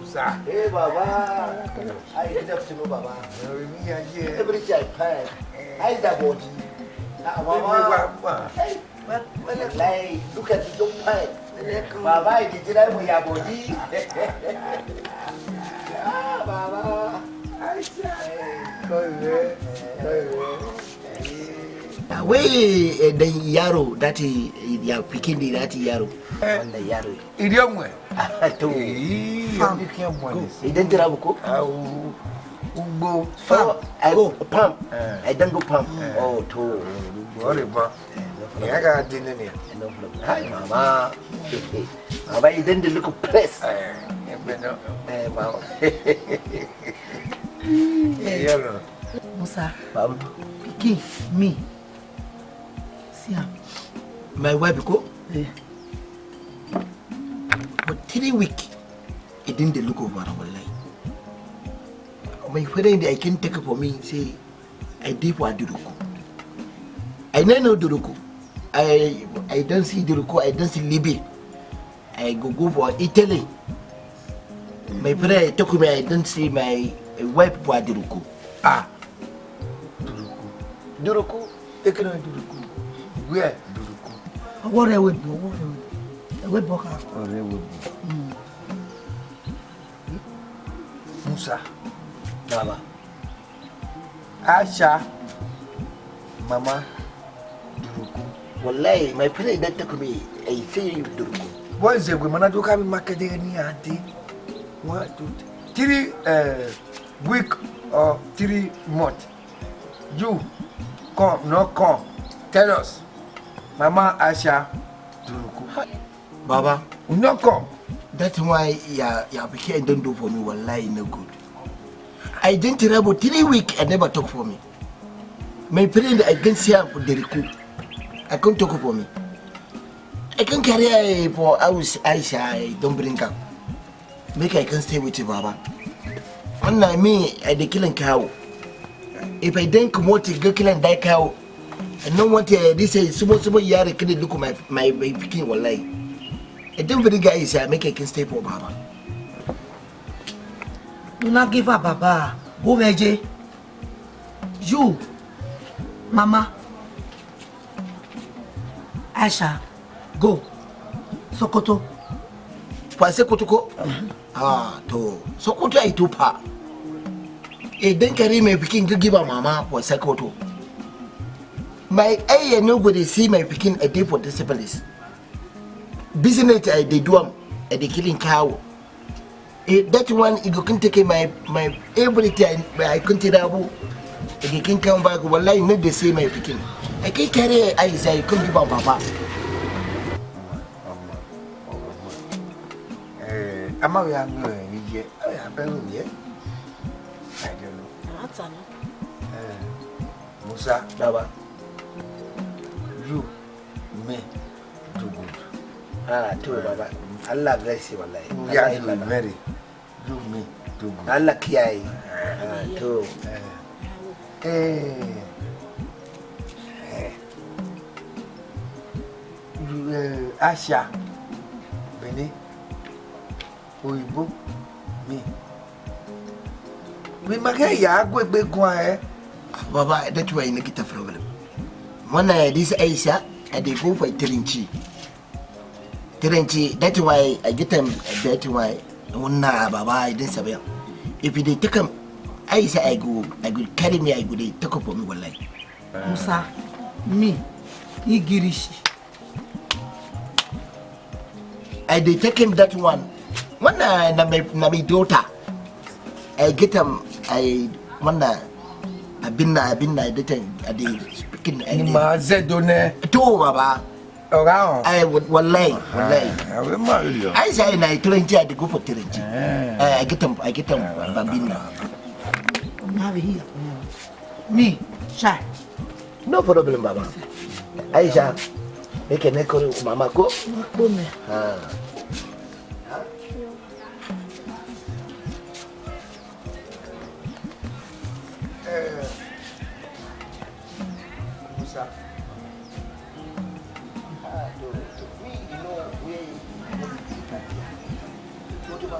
Musa. Hey, Baba. I did up to know, Baba. Every child, I that body. Baba. Hey, look at the young pie. Baba, did I with your body? Baba. I say, away the yaro that he picking that yaro. On the yaro. Idiomwe. He didn't have go. Go. I go pump. I don't go pump. Oh, to. Horrible. I got dinner. Hi, Mama. Mama, you didn't look press. Musa, picking me. See, my wife go. For 3 weeks, it didn't look over our life. My friend, I can take it for me. Say, I did for Duruku. I know Duruku. I don't see Duruku. I don't see Libya. I go for Italy. My friend, I talk to me. I don't see my wife for Duruku. Ah, Duruku. They cannot Duruku. Where Duruku? what I would do. I would walk out. Musa. Mama. Asha. Mama. Duruku. Wallahi, my friend that took me. I say Duruku. What is it? We manage to come in market any auntie. 1, 2, 3 week or 3 months. You come, no come. Tell us. Mama Asha Duruku. Baba. No come. That's why you became don't do for me. Wallahi, no good. I didn't travel 3 weeks. I never talk for me. My friend, I can't see her for the recruit. I can't talk for me. I can carry her for house. I don't bring up. Make I can stay with you, Baba. When me, I the killing cow. If I didn't come out to go kill and die cow, I don't want this is super yard. Can look at my picking wallahi. I don't bring guys. I make I can stay for Baba. Do not give up, Baba. Go, Meje. You, Mama, Aisha, go. Sokoto. Pase Kotoko? Ah, to. Sokoto I tupa. E then carry my picking to give a mama for Sokoto. My eye nobody see my picking a day for disabilities. Business I did do at the killing cow. That one you can take my every time I consider you can come back. Well, I need the same my picking. I can carry eyes. I can't give up, Papa. I'm a young girl. I don't know. Musa, Baba. you, me, too good. Ah, too, Baba. Allah bless you, Allah. Yeah, you very. You, me, too good. Allah kiai. Too. Asha, Benin, Ovbiebo, me. We make ya go big one. Baba, that's why you get a problem. When I this Aisha, I they go for Terenchi. That's why I get them. That's why. Nah, Baba, I didn't say. If they take them, Aisha, I go carry me. I go they take up for me one like. Musa, me, Igirishi. I they take him that one. When na my daughter, I get him. I wanna. I've been the time they speaking. Imasekha. Two, Baba. Around. I would wallahi. I will marry you. I say I Terenchi, I go for Terenchi. I get them, Bambina. Have it here. Me, shy. No problem, Baba. Aisha, make an echo, Mama go.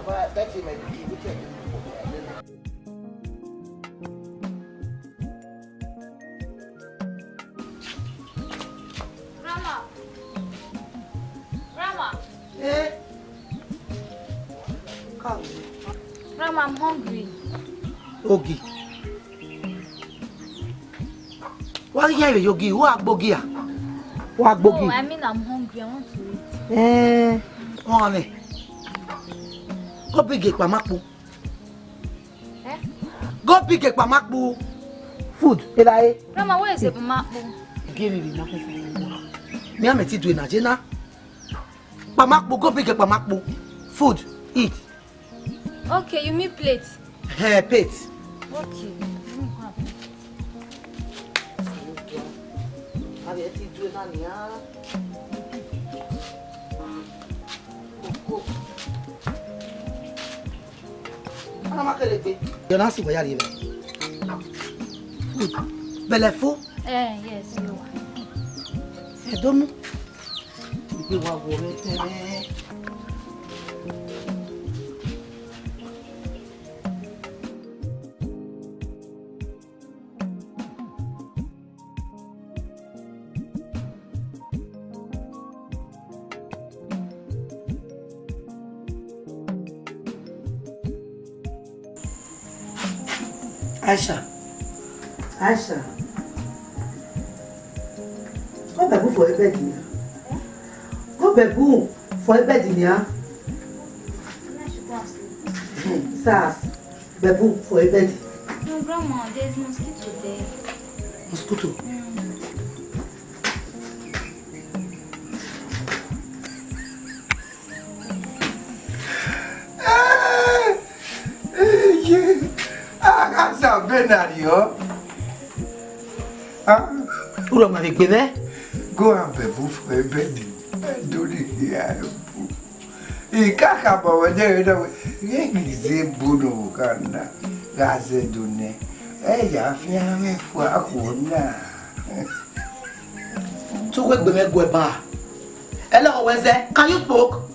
That's my Grandma. Eh? Come. Grandma, I'm hungry. Ogi. What here yogi? Who agbogi? Who agbogi? Oh, I mean I'm hungry. I want to eat. Honey. Go big a pamakbu. Eh? Go big a pamakbu. Food. Grandma, where is the pamakbu? Give me the napkin. Me am it doing ajena. Pamakbu, go big a pamakbu. Food. Eat. Okay, you mean plate? Plate. Okay. You're not seeing where you are. Food. Belefo? Yes, you are. Don't. Aisha. Go babu for a bed in here. Go babu for a bed in here. Sas, babu for a bed. No, Grandma, there's mosquito there. Mosquito. Benario. Who am I with there? Go and be for a bed. Do the here. He can't have over there. He Budo Ganda. Gaze Dune. Hey, I feel for a corner. To work with a good bar. Hello, Wednesday. Can you spoke?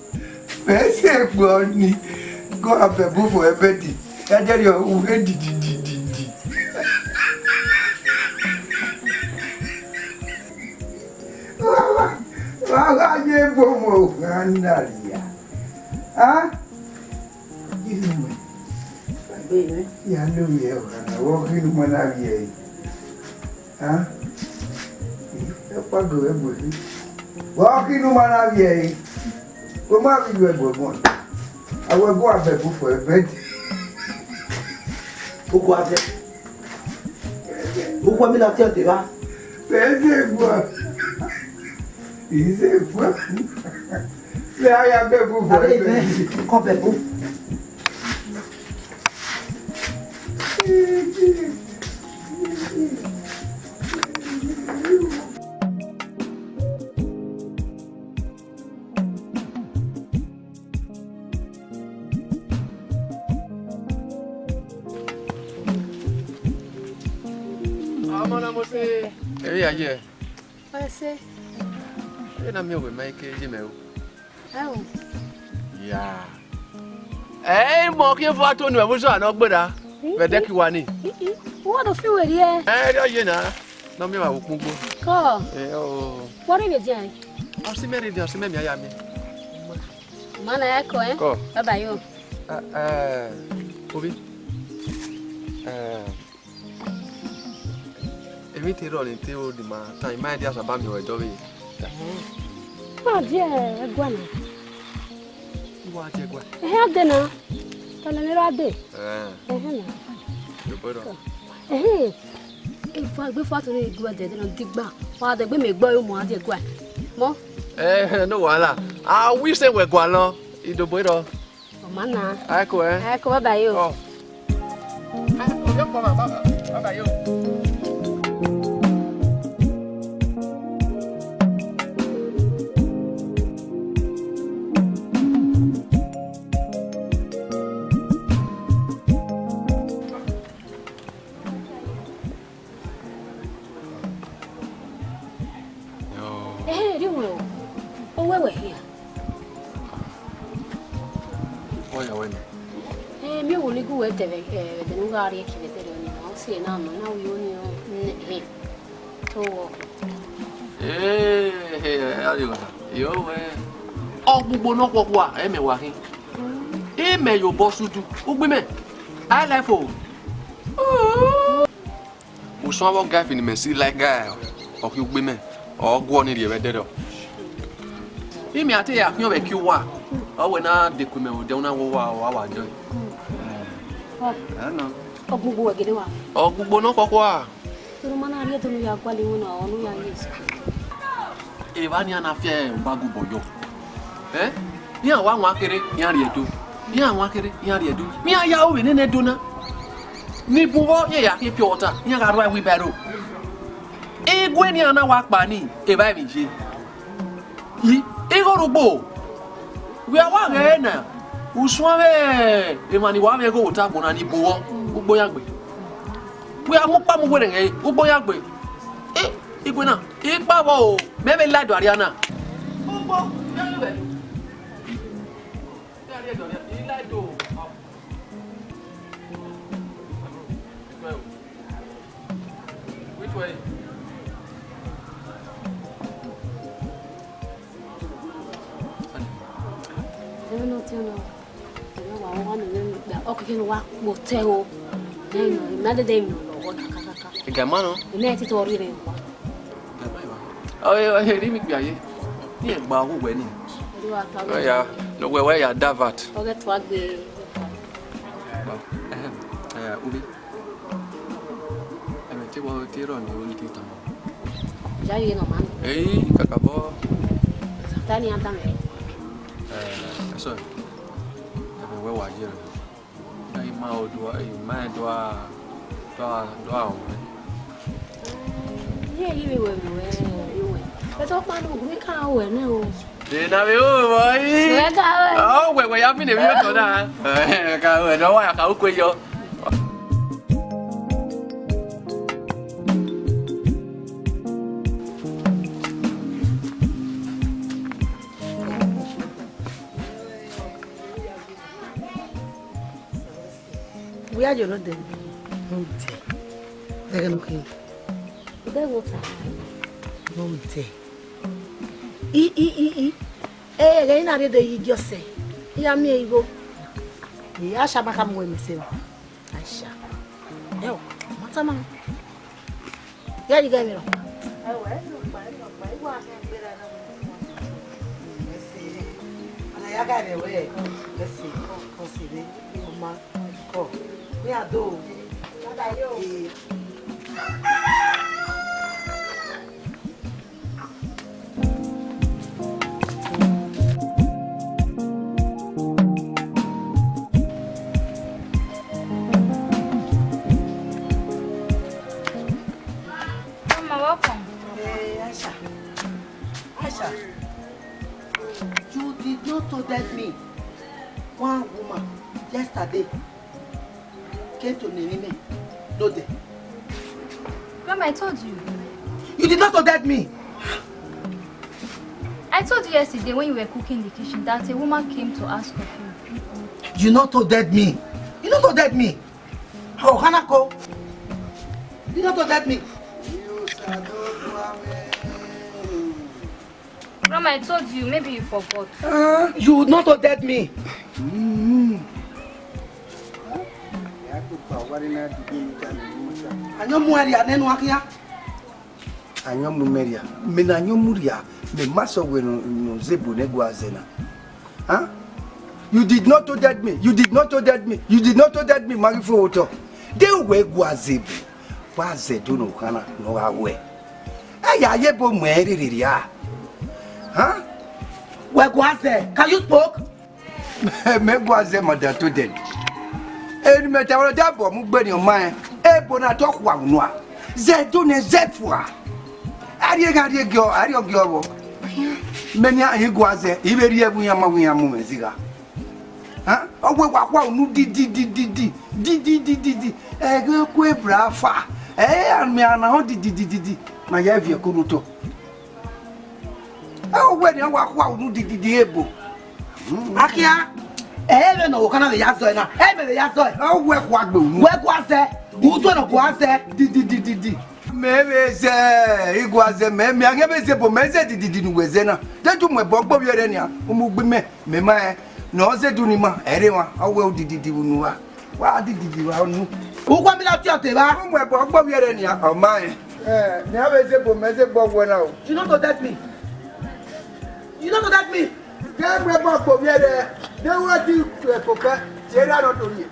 Let's say, Bonnie. Go and be for a bed. And then you're ready. Wagaje bomo gandaria. Ah? Inume. Baby. Ya no ye kana woki mana ye. Ah? E pago e boli. Woki no mana ye. O ma bi we bomo. Awe go abebu for a bed. O go ave. O go mi la ti o te ba. Pese go. Il s'est fou. Là, il y a un peu pour vous. Complètement. Ah, mon amour, c'est... Eh, aïe. Ouais, c'est... Na mi we mai ke je me o. Oh. Ya. Mo ke fo to nu e bo so na ogboda. Be de ki wa ni. What do feel here? Do ye na. Na mi wa wo pungbo. Ko. O. What are you doing? O si me re di o si me mi aya mi. Mana yako Ko. Baba yo. Obi. Èmi ti ro ni ti o di ma tan mai dia so ba mi o ejo bi. Ma dia egwana. Wa je gwa. Ade na. Kana ni ade. Na. Yo bodo. Ifo agbe fo to ni igwa de na digba. Wa de gbe me gbo yo mo ade gwa. Mo. No wahala. I wish they were gwa lo. Ido bodo. Mana. Ako Ako baba yo. Oh. Yo ko baba yo. Why are we? Me only go with the Nugari Kiveterian. I'll see now we only to you oh, no, what? I may walk in. He may your boss do. Women, I like for. Someone guy in the see like guy or you women or go on in the weather. He may tell you, you're a Q1. Oh, when I decrement, don't know what I do. I don't know. Oh, go again. Oh, go no, what? So, the man I get to me, I'm calling on yes. Ivania Fair, Babu Boyo. Eh? Here, one walker, Yari do. Here, walker, Yari do. Me, I yaw in a donor. Ni buwo ye ya keep water. Here, I ride with Barrow. Eh, when you are now walk by me, a baby. Igorobo. We are one now. Uswame, Emmanuel go tap on any buwo, Uboyagbe. We are Mopam wedding, eh? Uboyagbe. Eh, Iguana, Igbabo, maybe lad Ariana. Which way? No. Okay, walk motel. Another day, Gamano? the net is already. Oh, yeah, he didn't be a year. Bahu wedding. Oh, yeah, no, where you are Davat. Forget what the Ubi. I may tell you, Tiro, and you will take them. Jay, no man. Hey, Kakabo. Tani and Tammy. Sorry. Where were you? I'm out, do I, man, do I, Yeah, you were. That's all my we can't win. No, did I boy? Oh, where we have been a minute or that? I can't know why I can't quit you. We are your road. They're looking. they water. Monte. Eh, they not the just say. Yeah, me go. Yeah, Shabba come with me, say. Aisha. Yo, what's a man? Yeah, you got me wrong. I got it away. Let's see. Consider. Go. We are do. Mama, welcome. Hey, Aisha. Aisha. You did not tell me. One woman yesterday came to Nenime. No day. Grandma, I told you. You did not tell me. I told you yesterday when you were cooking in the kitchen that a woman came to ask of you. You not told me. You not told me. Oh, Hanako. You not told me. Grandma, I told you. Maybe you forgot. You not told me. Anyomumeria, menanyomuria, me maso no zebu negwazena. Huh? You did not tell me. You did not tell me. You did not tell me, Marifoto. They were guazebu. Waze do no kana no awe. Aya yebo mweriria. Huh? Where guaze? Can you spoke? Me guaze mother to dead. And metawala dabo mugbeni o man. E bona talk wa nwa. Ze do ne zefwa. Ariogyo. Menya higuaze, Iberia Wiyama Meziga. Huh? Oh, wow, no, di. Go brafa. And me ana di. My Yavia Kuruto. Oh, when you walk, wow, no, di ebo. Akia, Ebe no kana le yaso na. Ebe le yaso. O we kwa gbe unu. We kwa se. Uto no kwa se. Di. Meze igwaze me angebe bo meze di nu weze na. Tetu mwe bogbo biere ni a. Umugbi me ma no ze du ni ma ere wa. Awe di unu wa. Wa di wa nu. Ugwa mi la ti o te ba. Mwe bogbo biere ni a. O ma ni abeze bo meze gbogbo na o. You not to that me. You not to that me. Kemre bogbo biere. De wa ti koka. Se ra no to ni.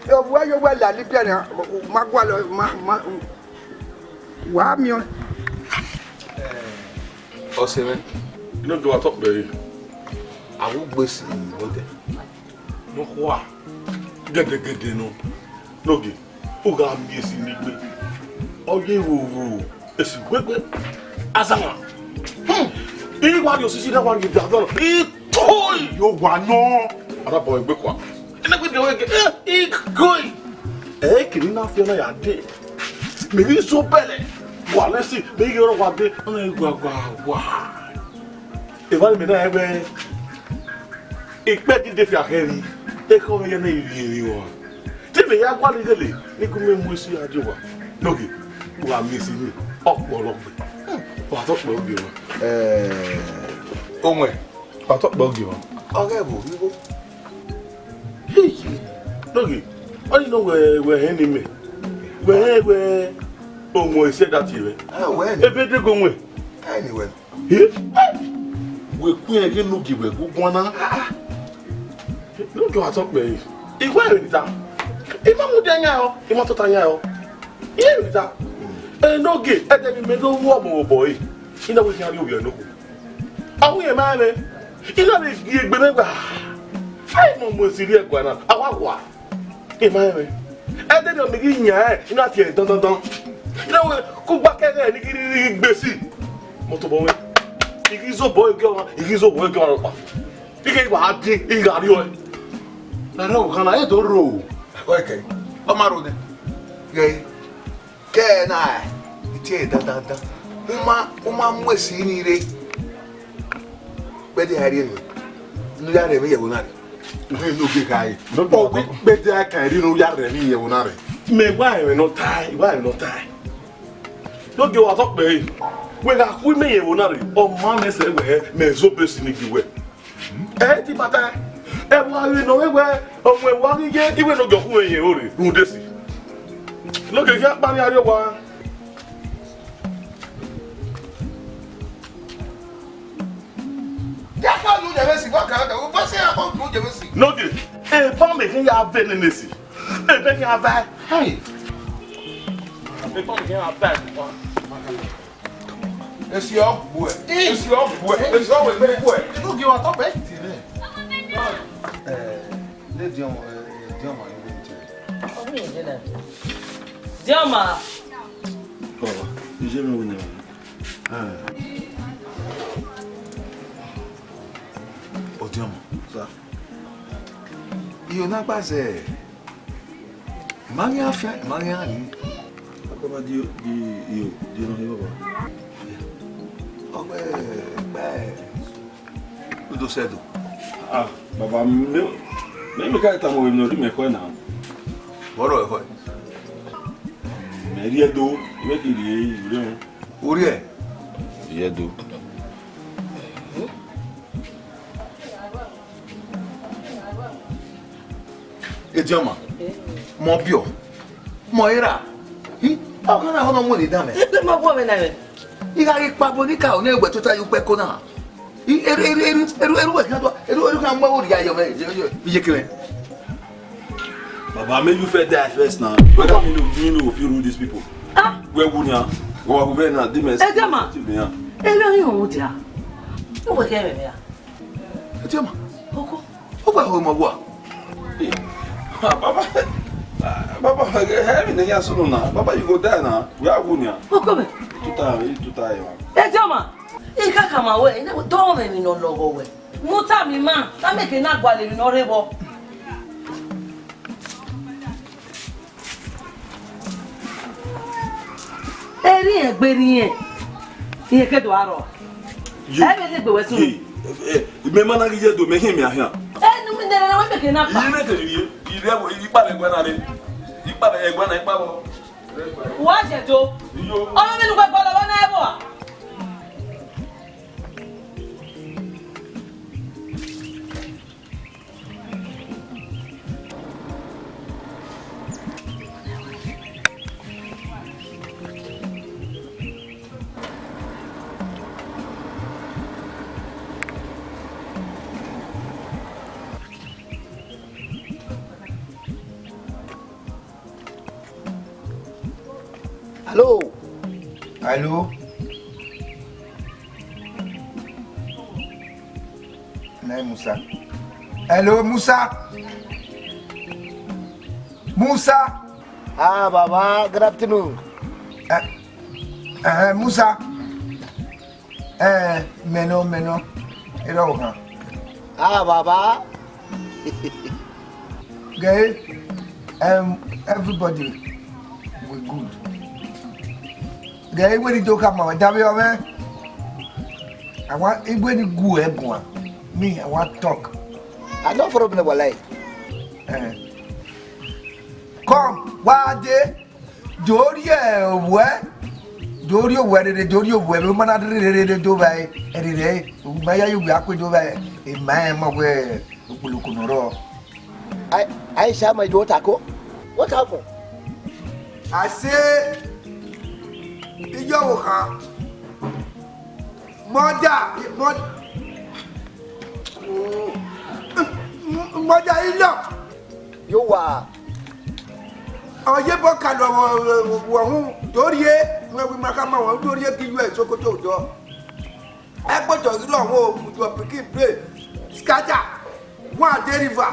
E wo yo wa la ni biere ma gwa lo ma Wa mi o. Osawe. You know do I talk very. I will gbese no de. No kwa. Gede no. No ge. O ga mi esi ni gbe. Oye wo. Esi gbegbe. Azama. I wa yo sisi na wa ge da do. I toy yo wa no. Ada boy gbe kwa. Ina gbe de we ge. I koi. Kini na fi na ya de. Me ni so pele. Wa lesi me yoro wa de ona igwa. E vale me na ebe. Ipe di de fi akeri. E ko me na iri wa. Ti me ya gwa le ni ku me mu si aje wa. Nogi. Wa mi si ni opolopo. Wa to pe obi wa. Onwe. Wa to pe obi wa. Oge bo ibo. Nogi. Oni no we hen ni me. We Omo said that here. When? Ebe de go nwe. Anyway. We queen again no give we go gwana. No do atop me. E wa ri ta. E ma mu de nya o, e ma to ta nya o. E ri ta. E no ge, e de me go wo mo boy. Ina we nya ri obi no. Awu ye ma me. Ina le gi egbe me gba. Ai mo si ri egwa na. Awa. E ma me. E de do me gi nya e, ina ti e don. No, go back again. He gbesi. Motobo we. He is so boy girl. He is so boy girl. He get wa adi. He got you. Na ro kana e do ro. Okay. Amaro de. Gay. Ke na. Ite da. Uma mwesi ni re. Be de hari ni. Nu ya re me ye wona. No ke kai. No be de kai ri no ya re mi ye wona re. Me why we no tie. No go atop me. We ga ku me ye wona re. O ma me se we me zo besi ni giwe. Ti bata. E wa we no we o we wa ni ge iwe no go ku ye ore. Ru desi. Lo ke ya pa ni ari wa. Ya pa lu de besi wa ka o pa se a lu de besi. No ge. E pa me ke ya ve ni nesi. E be ke ya va. Hey. E pa me ke ya va. Esse ó bué. Esse ó bué. No ge wa top e ti re. Le diom Dioma. Oh, je me wona. O diom. Ça. Io na base. Mania ali. Como dio no baba. Tudo cedo. Ah, baba me ka ta mo no ri me ko na. Boro e foi. Me ri do, me ki ri ri. Uri e. Ri do. E dioma. Mo bio. Mo ira. O kana hono mo ni dame. E ma bo me na we. Iga ri pa bonika o na egbe tota yu pe ko na. Eru we kan to. Eru kan mo ori ayo me. Iye kire. Baba, may you fed that first now. Whether you know if you rule these people. Ah, where would you? Go over now, demons. Eghianruwa. Eghianruwa wo dia. O wo ke me ya. Eghianruwa. Oko. O ba ho mo wa. Baba, have in the yasu na. Baba, you go there now. We are going now. Oko me. Tutai. Eghianruwa. E ka kama we, na do me mi no logo we. Muta mi ma, ta me ke na gwale mi no rebo. Eri egbe ni e. Iye ke do aro. E be le gbe we sun. Me mana gije do me him ya. E nu mi nere na we make na pa. Yine ke yi rewo yi pa le gwa na re. Yi pa be egwa na ipa bo. Wa jejo. Yo. Omo mi nu gba gba lo na ebo. Hello. Allô? Nai Musa. Hello, Musa. Musa. Ah, Baba, good afternoon. Musa. Meno. Ero. Ah, Baba. Okay. Everybody, we good. Okay, when you talk about man, I want when you go everyone. Me, I want talk. I no problem, walai. Come, what day? Dorio, where? Dorio, where the Dorio, where the man had do by every day. May you be up with over a man where Ulukunoro. I shall my daughter go. What happened? I say, Yoha, Mother, you are. Oh, you book and Dorie, where we make a man, Dorie, give you a chocolate door. I put your long with your picking play. Scatter. One deriva.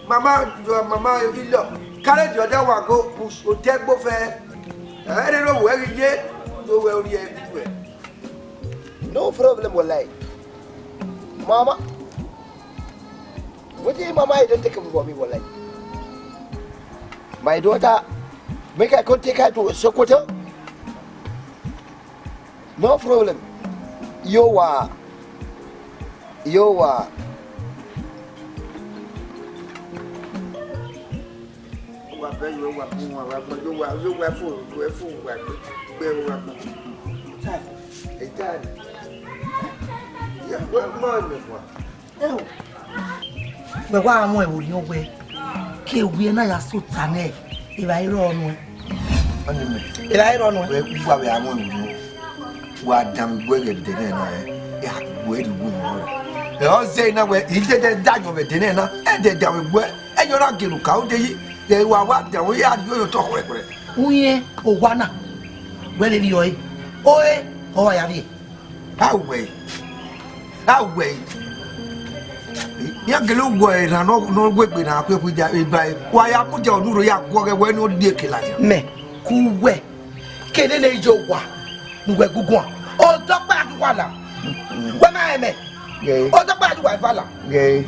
Mama, your mamma, you look. Carry your dad go push or take both. I don't know where you get. Go well, everywhere. No problem, walai. Mama. What do you, Mama? I don't take him for me, walai. My daughter, make I take her to Sokoto. No problem. You are. But why am I with your way? Kill we and I are so tane. If I run, if I run, What I want to know. What damn way of the dinner? Yeah, where do we go? They all say now where he didn't die of a dinner, and they don't work, and you're not getting county. They were what the way are you talk with it. Uye, or one. Where did you? Oe, oh, I have it. How way? Young little boy, and no work with our people by why I put your new yak walk away no dear killer. Me, cool way. Kene Jowa, Uwagua, or talk back to Walla. When I met, or talk back to Walla. Gay.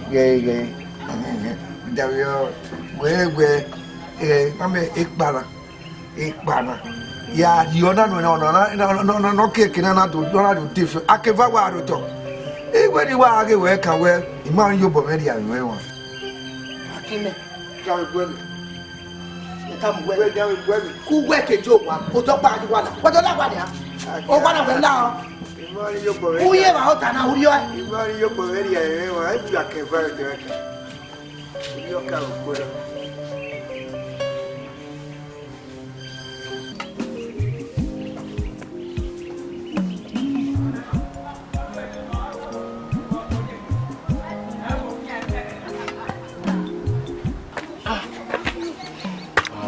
There we are. Where, I'm a banner. Yeah, you're not no kicking and I do different. I can vow to talk. When you are Eweka, where Imam you already are very one. Who work a joke, or talk back to Walla. What do I want? Oh, one of them now. Who you out and who you are? Imam you already are like a very good. You can't go.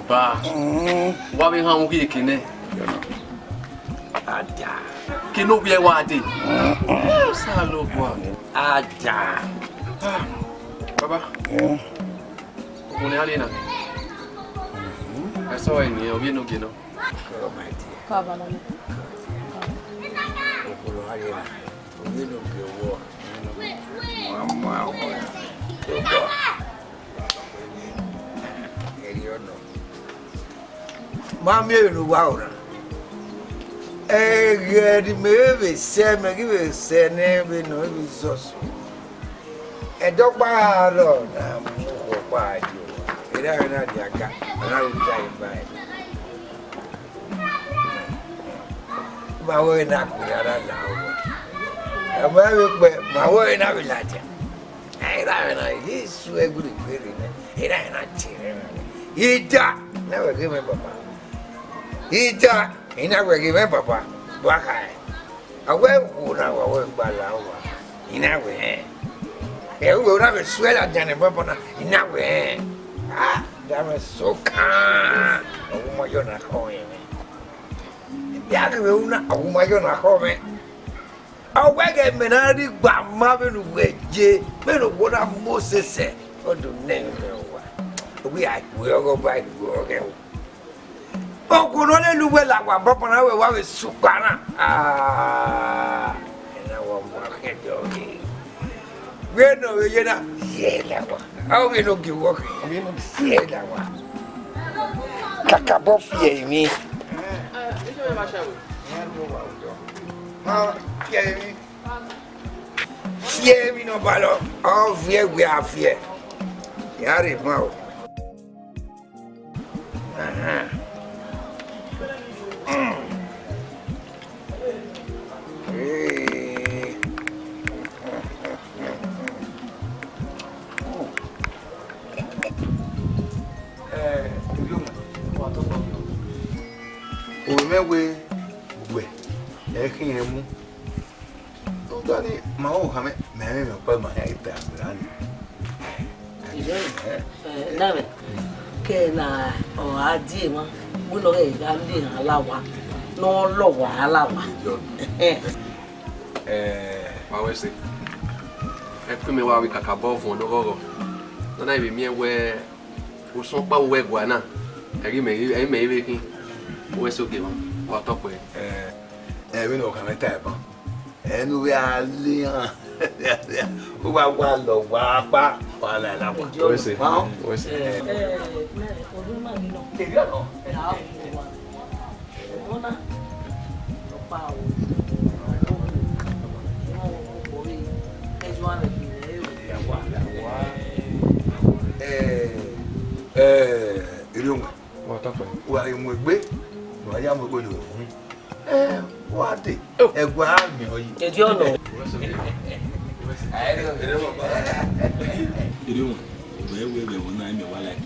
Ba, what we have here, Kine? Ada. Kino be a wadi. Salo boy. Ada. Baba. Kuni halina. I saw in here, we no gino. Oh my dear. Kabala. We don't get war. Mama. Mammy, you wow. Maybe say, maybe give say, never know it's also. A dog by our Lord. quiet. You know, and I will try and buy it. My way not with that now. My way not with that. He's so good. He ain't not cheating. He died. Never give me papa. He died. He never give me papa. Black eye. I went now. I went by Lawa. In that way. He will have a swell at Danny Papa. In that way. Ah, that was so calm. A woman, you're not home. Yaguna, a woman, you're not home. I wake at Menadi, but Marvin Wedge, men of what I'm Moses said. What to name we are go by the go. Oh, could only do well like one papa now. What is Supana? Ah, and I want market doggy. We know you know, yeah, how we don't give walking. We don't see that one. Cacaboffy, me. Fear me no balo. All fear we are fear. Yari mau. We Eghianruwa. Don't my own hammer, man, but my head down. Name, Kena or Adima, we know a Gandhi Alawa, no lower Alawa. Always say, I come away with a above on the road. Don't I be mere where was so power where Guana. I may be where's okay one. What up with? We know come a type. And we are Leon. Who are one of Wapa, while I love it. Where's it? Where's it? What up? Why you would be? Why am I going to? What the? A guard me. Did you know? I don't know. Where we will name you like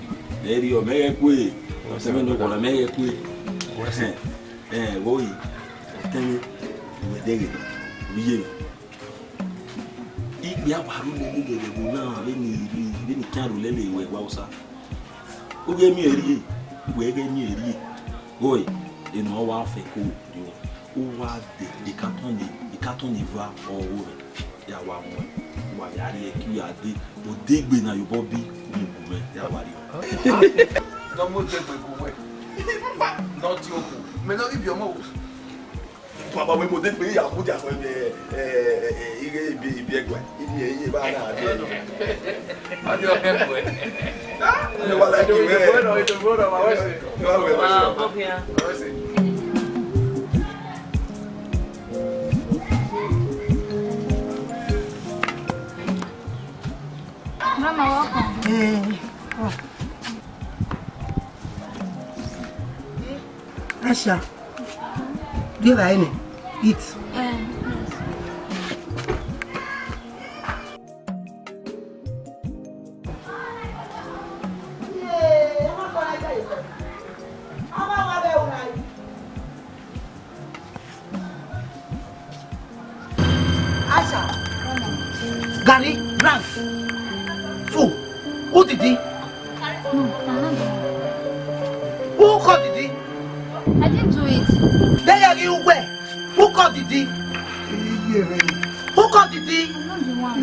Lady or May Quay, or 7 or a May Quay. Boy, tell me, we're digging. We if we have a now, any carol lily where Wausa. Who gave me a re? Who gave me a re? Boy, in our fake who are the carton ivoire or woman. Yawa why are you at the dig na you bobby movement? Yawa. No more take away. Not you. May not give your mouth. Papa, we would be a good as well. Mama, welcome. Asha, do you have any? Eat. Yes. Asha, Gary, Grant, Fool, who did he? No, Who called did he? I didn't do it. There are you where? Who called did he? Who called did he? I'm not the one.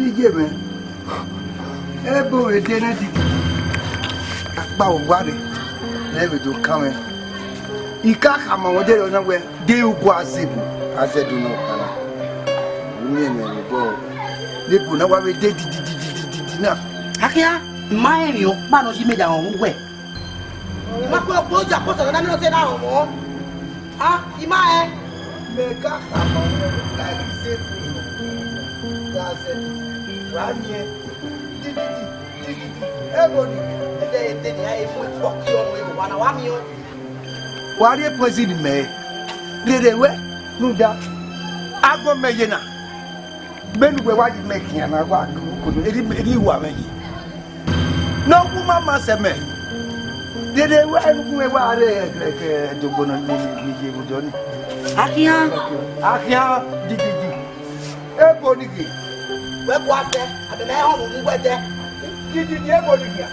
Eh boy, dinner did. Akpa Ugwade, never do come. He can't come on there nowhere. They will go as if I said, do not. They put no way did now. Akia, my you, man, she made our own way. Mako close your post and I'm not saying now more. Ah, Imae. Make a hammer like this. That's it. Run here. Wari president me. Lerewe nuda. Agbo meyena. Benu we waji mekia na wa kuno eri wa meyi. No kuma maseme. Lerewe we ware ke dogono ni je bujoni. Akia di. Ebo nigi. We kwase, adena e hono mu wede. Di ebo nigi.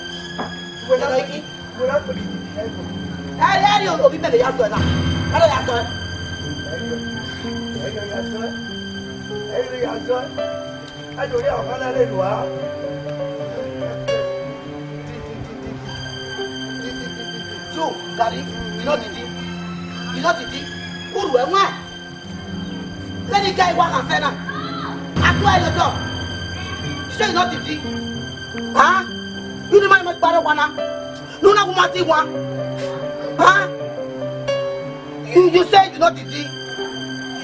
We na iki. We na ko di. Ari obi mele ya so na. Ara ya so. I don't know how to do it. So, Gary, you know the thing? You know the thing? Who are one? Let the guy walk and say that. I do your job. You say you know the thing? Huh? You don't mind my brother one? No, no, woman, one. Huh? You say you know the thing?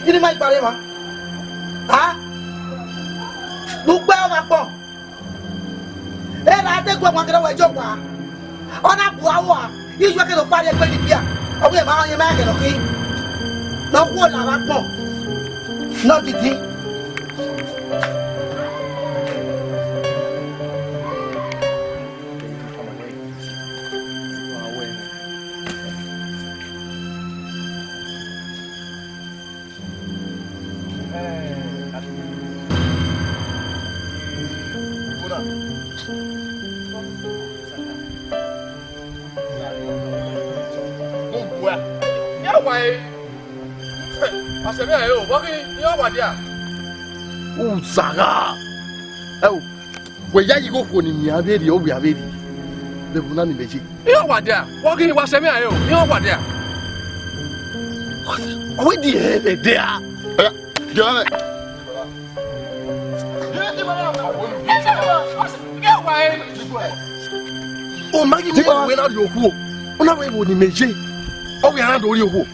You don't mind brother one? Huh? Look well, my boy. And I think we're going to job. On a boa, he's working on party at Benin. Okay, my man, okay? No one, I'm not. Not the thing. Usaga. Oh, we ya you go for ni abedi o we abedi. The bunani meji. You what there? Walking was a mayo. You what there? We di there. Yeah. Oh, Maggie, we are not your who. On our way, would meji. Oh, we are not your who.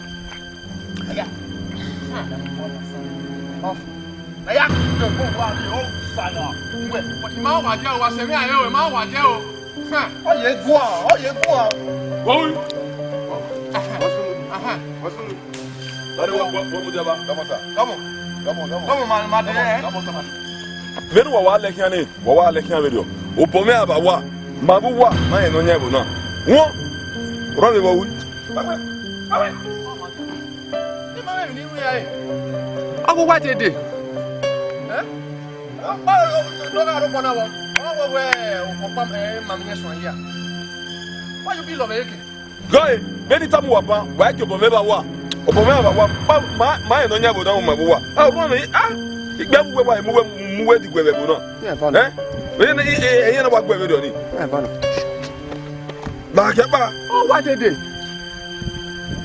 Aya, yo go wa ni o sala. We, ma wa je wa se mi ayo, ma wa je o. O ye gu a. Wo. Aha. Wasu. Dare wa mu de ba. Come on, ma de. Meru wa lekian ni, wa lekian video. O po me aba wa, ma bu wa, ma ye no nya bu na. Wo. Ro me wo wi. Awe. Ni ma me ni wi ai. Ago wa de. Why you be love Guy, many time wapa, why you bomeba wa? Obomeba wa, my no nyabo don mabuwa. Ah, one igbe wa mu di gwebe bu no. Eh? We na wa gwebe do ni. Ba ke ba. Oh, what they did?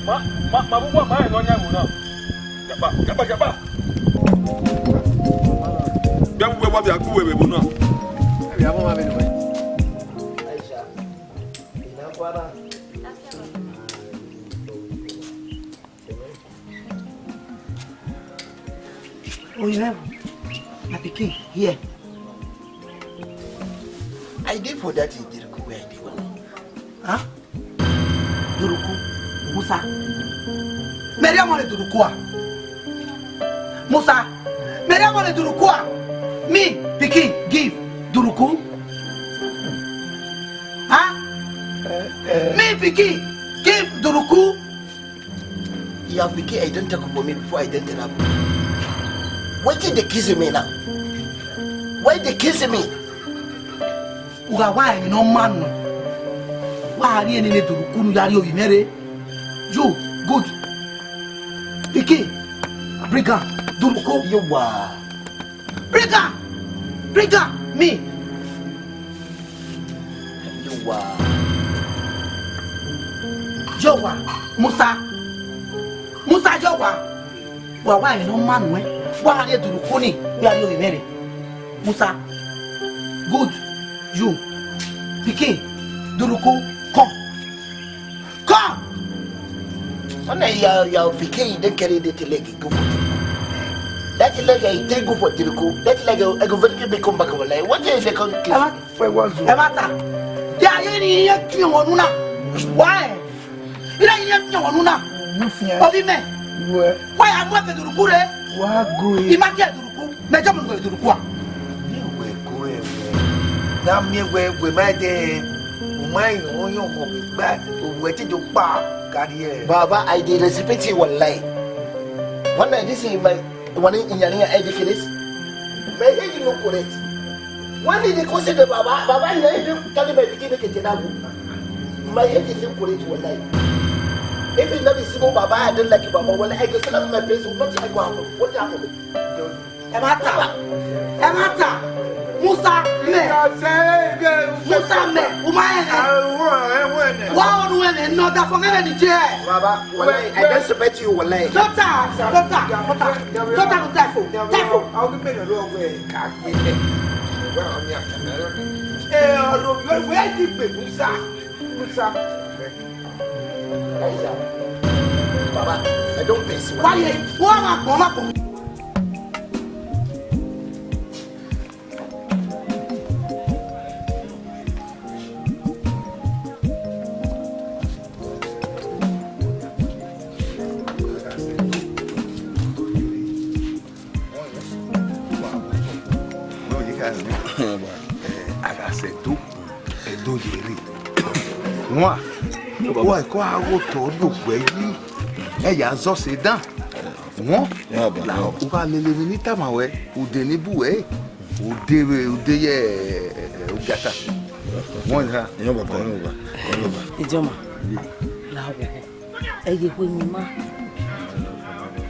Mabuwa my no nyabo no. Ke ba. We wa bi agwe bu no. We have one anyway. Aisha. Ina kwara. Oh, you have a pikin here. I did for that in Duruku where I did one. Huh? Duruku? Musa? Maria wanted Durukua. Musa? Maria wanted Durukua. Me, pikin, give Duruku. Huh? Me, pikin, give Duruku. Your pikin, I don't talk about me before I don't tell you. Why did they kiss me now? Why they kiss me? Why you no man? Why are you in the Durukunu Yario Imere? You good. Piki, Briga, Duruku, you were. Briga, me. You were. Jowa, Musa Jowa. Why you no man? Why are you Durukuni Yario Imere? Musa, good. You, Piki, Duruku, come. When your Piki don't carry the leg, go for it. That That's like I take go for Tiriku. That's like I go very come back over. Like, what is the country? Emata. Yeah, you ain't you want why? You ain't you want Obime. Why am I going to do it? Why go? Imagine to do. Major go to do what? You were going. Now me we might mine on your home back. Waiting to bar. Baba, I did respect you one lie. One night this is my one in your edifice. May you look correct. One day they consider Baba, Baba, you tell me by beginning my head is correct one night. If you never see Baba, I don't like you, Baba. When I go to my place, not like what happened. Emata. Musa me. Musa me. Wow, when no that for me the chair. Baba, I don't respect you one lie. Don't I'll be better away. Where did Musa? Baba, I don't miss you. Why you? Moi, ouais, quoi, autour du pays, et y a un Zossédan. Moi, là, on va aller venir à ma ouais, ou de Niboué, ou de Gata. Moi, là, il y a pas de Ijoma, là, et il faut me ma.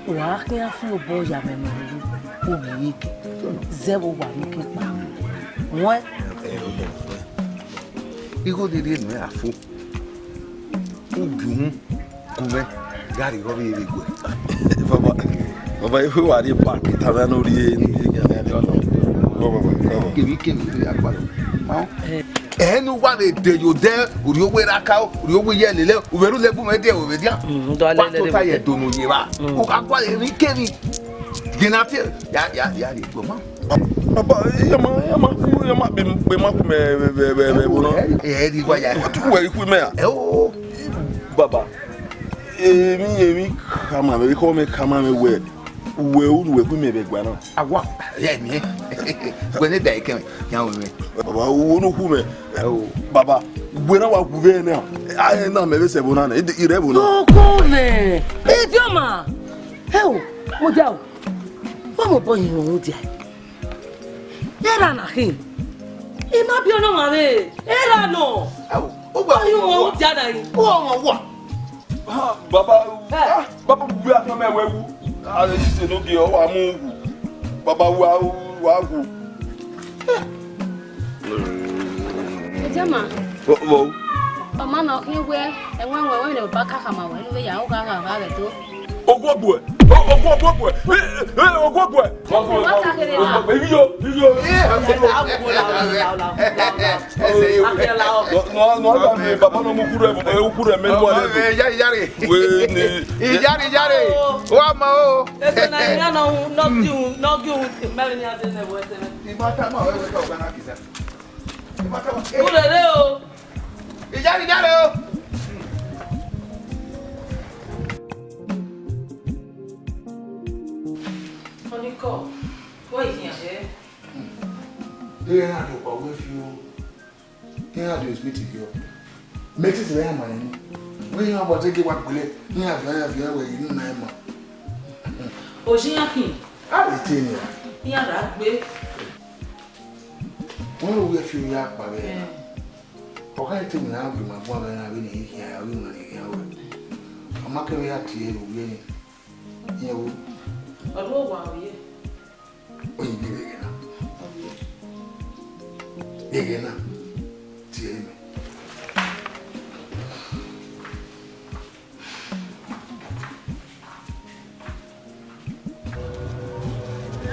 Ou à rien faire au bois jamais ou bien zéro va me quitter. Moi, il faut dire mais à faux. Ou bien, comment gari va bien les Baba, il faut aller parquer ta main au lit. Nous va les déjoder, ou le rakao, ou le yelele, ou le boumede, ou le dia. Pas y donner va. Ou à quoi les rikeni. Genaté, ya les comment. Baba, yama bema kume bono. Di kwa ya. Tu kwa ikume a. Oh. Baba. Emi kama me ko me kama me we kume be gba na. Agwa. Ya mi. Gwene dai kan. Ya we. Baba, wo no kume. Baba, we na wa kuve na. Ai na me be se bona na. Ire bona. Oh, kone. Ijoma. Heu, mujao. Vamos pôr em Uwadiae. Era na rim. E não viu não ave. Era no. O ba o Uwadiae daí. Baba, baba we aka me wewu. Ale se no ge o wa mu. Baba wa gu. Ejama. Wo. Mama na iwe enwe le baka kama we no ya o ga ga to. Ogwobwe. Nico, why is here? They had to go with you. They had to meet you. Make it there, man. When you are taking what we let, you have where you know. Ojiaki. I tell you. Yeah, that when we feel yak, but I think now with my brother and I really here. I will not hear. I'm not going to have to hear you. Ọdún wa oye. Oyin bi Eghianruwa. Tie mi.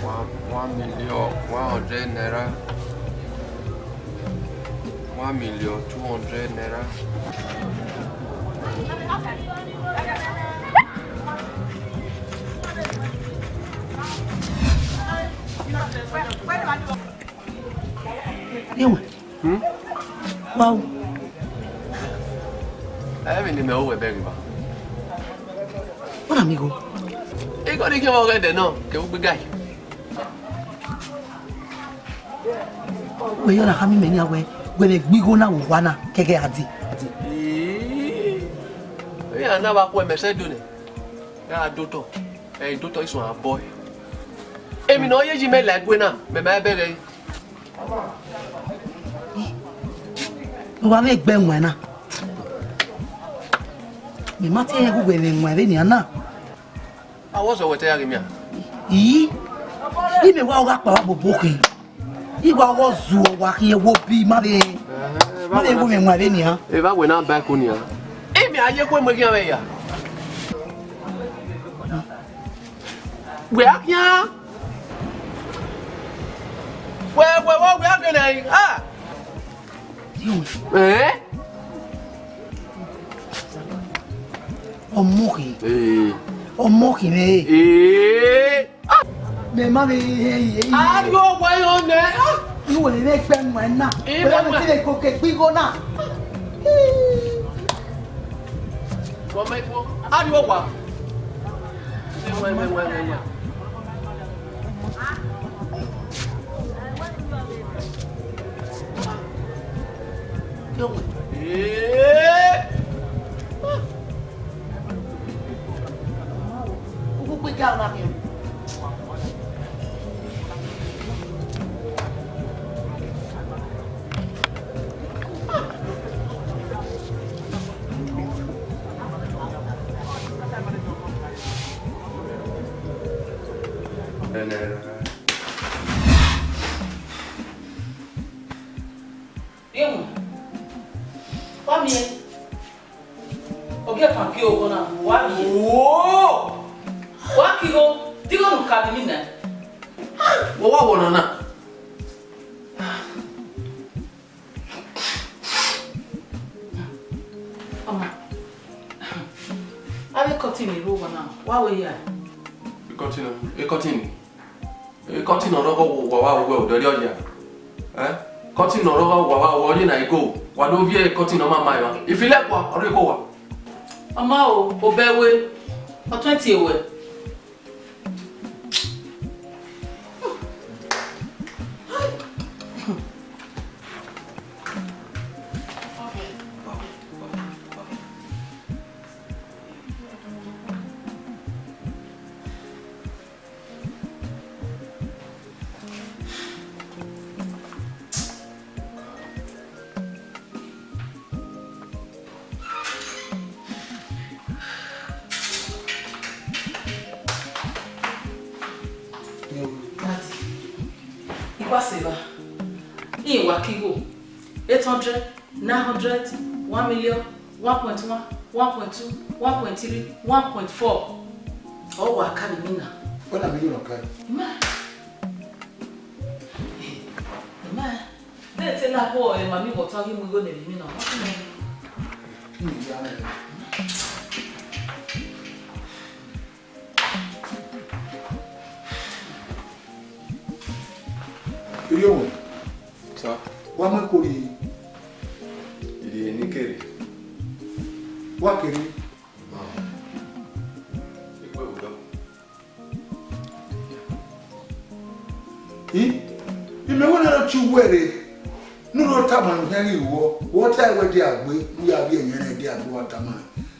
$1,100,000 naira. 1,200,000 naira. Ewe. Wow. Emi ni me o we beri ba. What amigo? E ko ni ki mo re de no, ke o gbe gai. We yo na kami me ni awe, we le gbigo na wo wana keke adi. E ya na ba ko me se do ni. Ya doto. E doto is one boy. Emi no ye ji me la gbe na, me ma bere. Mo wa me gbe won na. Me ma te ye ku gbe won re ni ana. Awo so we te ya mi a. Yi. Ni me wa o ga pa wa bobo kin. Igwa wo zu o wa ki e wo bi ma be. Ma be wo me won re ni ha. E ba we na ba ko ni a. Emi aye ko mo ki an ya. We akya. We akya na. Ah. Eh? Omoki. Eh. Omoki me. Eh. Ah. Me ma be Ah, yo wa yo ne. ni wo le pe mo na. Pe la ti le ko ke gbigo na. Wo me ko. Ah, yo wa. We. Eh. Ku pe ga na mi. Emu. Wami. Oge fa ki o na. Wami. Wo! Wa ki go. Digo nu ka bi mi na. Wo wa wona na. Mama. Abi continue ro na. Wa we ya. Continue oro ko wa we o dori oja. Eh? Continue oro ko wa wo ni na igo. Wa do vie continue ma ma yo. Ifile kwa oro ko wa. Mama o bewe. O 20 ewe. Ikwasiba. Iwa kigo. 800, 900, 1 million, 1.1, 1.2, 1.3, 1.4. Oh, wa kali mina. What am I doing, okay? Ma. They tell na boy mami go tell him we go na me na. Yo. Sa. Wa ma ko ri. Ili ni kere. Wa kere. Ikwe udo. Ime wona ro chu were. Nu ro ta ma nyari wo. Wo ta we di agbe, u ya bi enyen di agbe wa ta ma.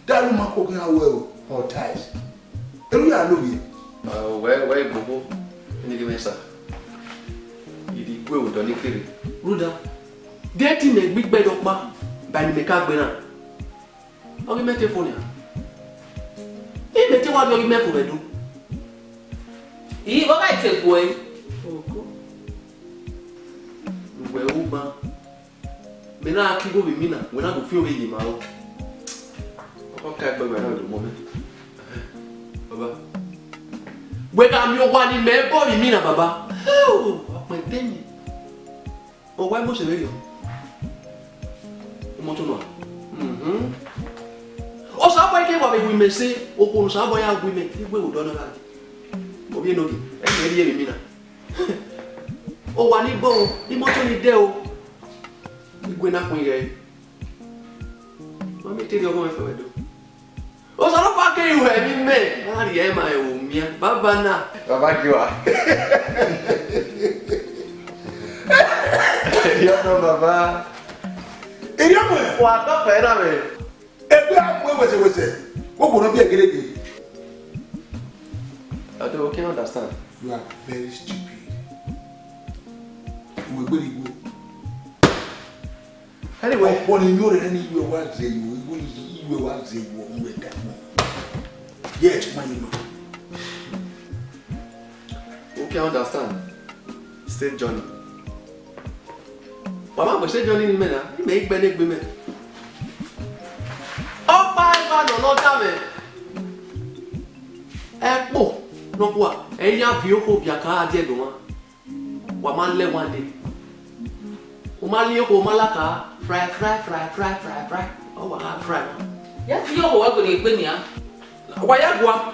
Dalu ma ko kan awe o. Or ties. Eru ya lo bi. We gbogbo. Ni di mesa. Idi gwe udo ni kere. Ruda. Deti me gbigbe do pa. Ba ni me ka gbe na. Ori me telephone ya. E me ti wa do ri me fo be do. Yi bo ba te ko e. Oko. We uba. Me na akigo bi mina, we na go fi owe yi ma o. Oko ka gbe we na do mo me. Baba. We ga mi o wa ni me bo bi mina baba. Ọ̀pọ̀ ìtẹ́yìn ọwọ́ ẹmọ́ ṣe rẹ̀ yọ ọmọ tó náà ọ sábọ̀ ike wà bẹ̀wò ìmẹ̀sẹ̀ okòrò sábọ̀ ya gbé mẹ́ tí gbé òdọ́ náà òbí ẹnọ́gì ẹ̀yìn ẹ̀rí ẹ̀rí mìíràn O wa ni bo, ni moto ni de o. Igwe na kun ye. Mami tell you go me fe do. O so lo pa ke iwe mi me. Na ri e ma e o mi. Baba na. Baba kiwa. Yo no baba. Eriamo. Wa to fe na me. Egbe akwe wese. Wo bo no bi egerege. I don't understand. You are very stupid. We go go. Anyway, when you know that you want to you want to you that. Yes, my you. Okay, understand. Say Johnny. Mama, but say Johnny ni me na. He make benek be me. Oh my God, no time. Epo, no kwa. Eya vi oko bi aka ade do wa. Wa man le one day. O ma li oko malaka. Fry. Oh, wow, fry. Ya fi yo wa go le gbe ni a. Waya gwa.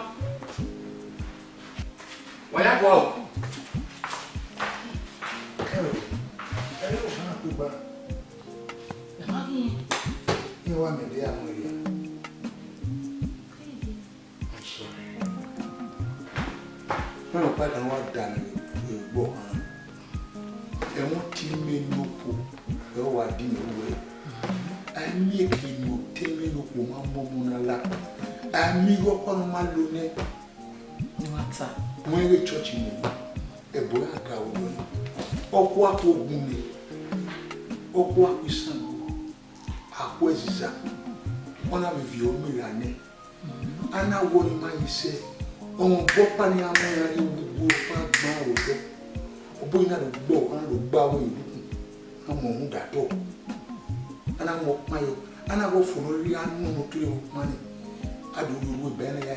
You want me there, Maria? No, but I want done with go on. And what team me no po, go I didn't away. I make you tell me no woman lap. I me go on my lune. What's up? When we church in a boy, I go. Oh, what will be? Oh, what is some? Akwesiza ona vivyo mirane ana woni man say on bopa ni amara ni gbogbo pa gba odo obo ina do gbo ana do gba wo ilu amo mu dato ana mo mayo ana go funu ri anu no kire o mani adu ru be na ya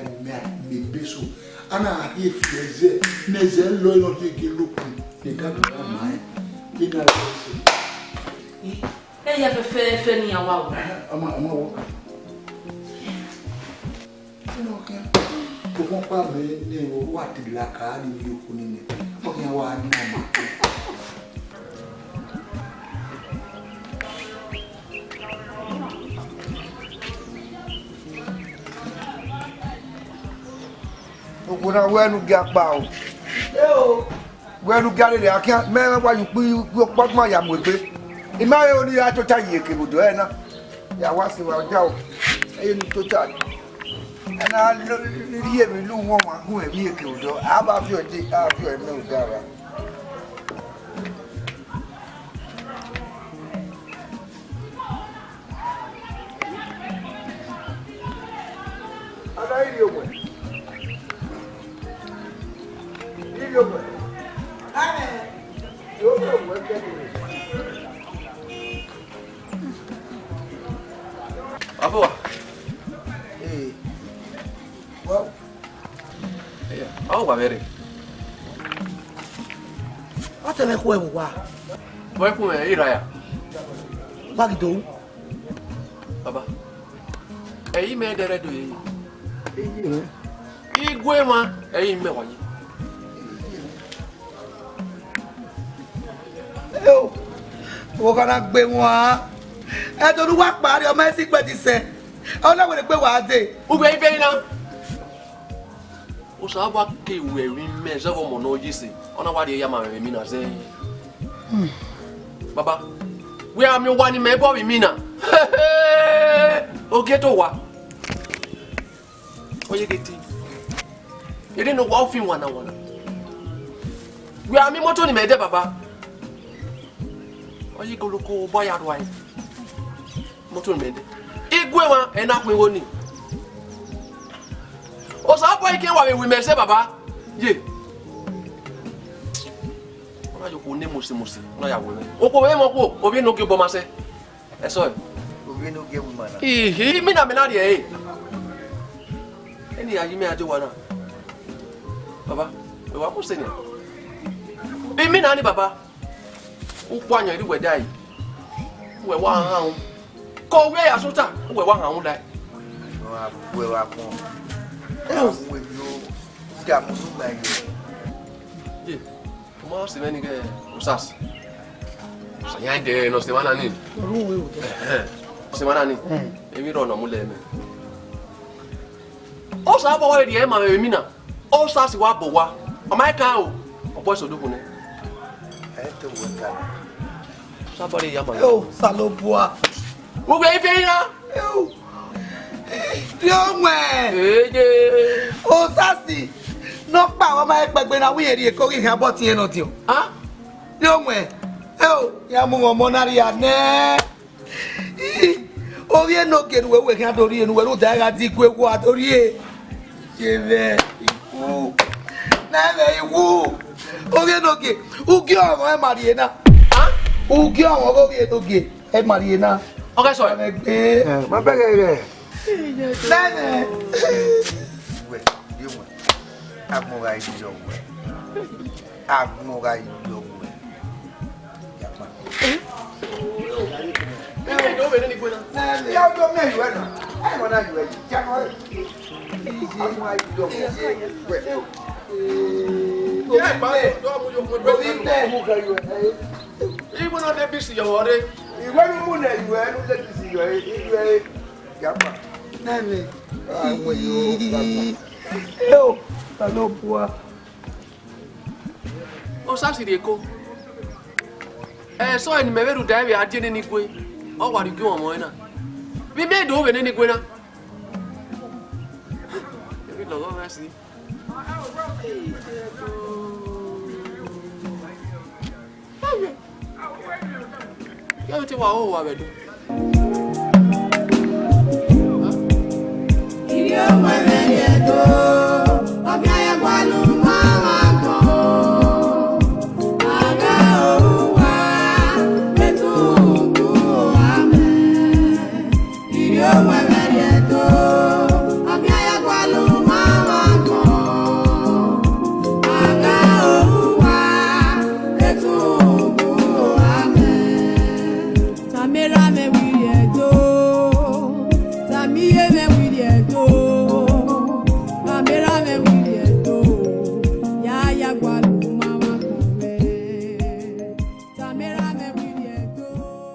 me beso ana ye fieze neze lo no ye ge lokun de ka do ma e ina Ya fe ni awa. Ama wo. No ke. Ko kon pa me ni o wa ti la ka ni yo ku ni. O ke wa ni ama. O kuna wenu ga pa o. Wenu ga le akia me wa yu pi pa ma ya mo gbe. Imaye oni ya to ta ye kebudo e na ya wa se wa ja o e ni to ta na ri e mi lu won wa gun e bi e kebudo a ba fi odi a fi e me o gara ada iri o mo ame yo ko mo ke ni Apa? Wow. Yeah. Oh, va bere. Ate me ko e wa. Vai com ira ya. Bagdo. Baba. Eyi me dere do yi. Igwe ma eyi me wa yi. Yo. Wo kana gbe won. E to wa pari o me si pe ti se. Ona we pe wa de. Ugbe ife ina. Osawe ke we wi me se wo mo no yi se. Ona wa de ya ma me mi na se. Baba. We am you one me bo mi na. O get to wa. O ye get. You didn't know what film one. We are me moto ni me de baba. O ye go loko boy adwai. Moto ni me de. Igwe wa e na pin wo ni. Osawe ike wa we me se baba. Ye. Ona yo ko ne mo se. Ona ya wo me. O ko we mo ko, obi no ke bo ma se. E so e. Obi no ge woman. Ihi mi na me na de e. Eni ayi me aje wa na. Baba, we wa ko se ni. Bi mi na ni baba. O kwa anya ri we dai. We wa han. Ko we ya so ta, we wa han dai. We wa ko. We yo ga mo su ma yo. Ye. Mo se veni ke Osasuyi. Sayande no se mana ni. Se mana ni. Emi ro no mu le me. O sa bo wa ri e ma me mi na. Osasuyi wa bo wa. O mai kan o. O bo so do kun ne. To Eweka. Somebody ya ma. Oh, salopua. Wo gbe ife yin. Yomwe. Osasuyi. No pa wa ma pegbe na wi eri e ko ri han bo ti en no ti o. Ah? Yomwe. Ya mu omo na ri ane. Orí eno keru we kan dori enu we lo da ga di ku ewu adori e. Jeve iku. Na me iwu. Orí eno ke. Ugi ọ̀rọ̀ e Mariena. Ah? Ugi ọ̀rọ̀ orí eno ke e Mariena. Okay, sorry. Ma bege re. Nene. We, you want. Agmora ijo we. Agmora ijo we. Ya do me you na. I want to you. Ja no. Agmora ijo we. Yeah, ba do mu yo mo be. Even on the busy you ore. Iwe nu mu na iwe nu le ti si yo iwe. Ja pa. Nene. Àwọn yo. Yo, salopua. Osasuyi de ko. So en me veru da we adie ni gwe. O wa ri gwe omo na. Bi me do we ni gwe na. Bi lo go va si. Ya te wa o wa be do. Iyo wa be ye do. Obi aya gwalu mama ko. Aghahowa metungu ame. Iyo wa be ye do. Obi aya gwalu mama ko. Aghahowa metungu ame. Tamera me wi ye do. Tamiye me wi ye do. Tamera me wi